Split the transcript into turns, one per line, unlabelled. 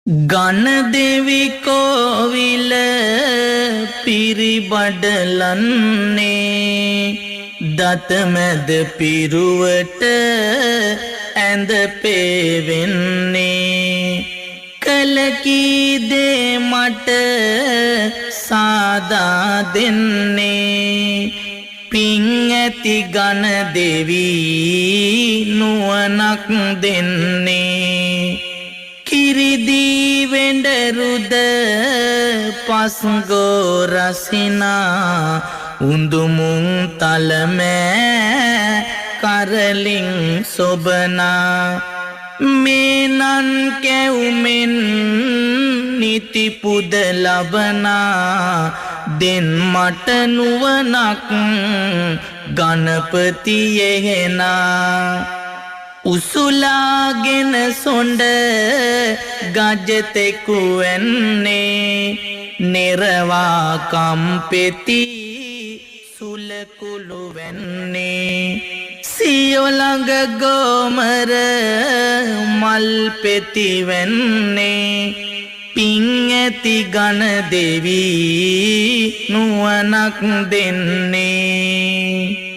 ගණ දෙවි කෝවිල පිරිබඩලන්නේ දතමැද පිරුවට ඇඳ පේවෙන්නේ කලකී දේ මට සාදා දෙන්නේ පිං ඇති ගණ දෙවි නුවණක් දෙන්නේ කිරිදී වෙඬරුද පස්ගෝ රසිනා උඳුමුන් තලමෑ කරලින් සොබනා මේනන් කැවුමෙන් නිතිපුද ලබනා දෙන් මට නුවණක් ගණපතියෙහෙනා උසුලාගෙන සොඬ ගජතෙකු වෙන්නේ නිරවා කම්පෙති සුලකුළු වෙන්නේ සියොළඟ ගෝමර මල් පෙති වෙන්නේ පිං ඇති ගණ දෙවි නුවණක් දෙන්නේ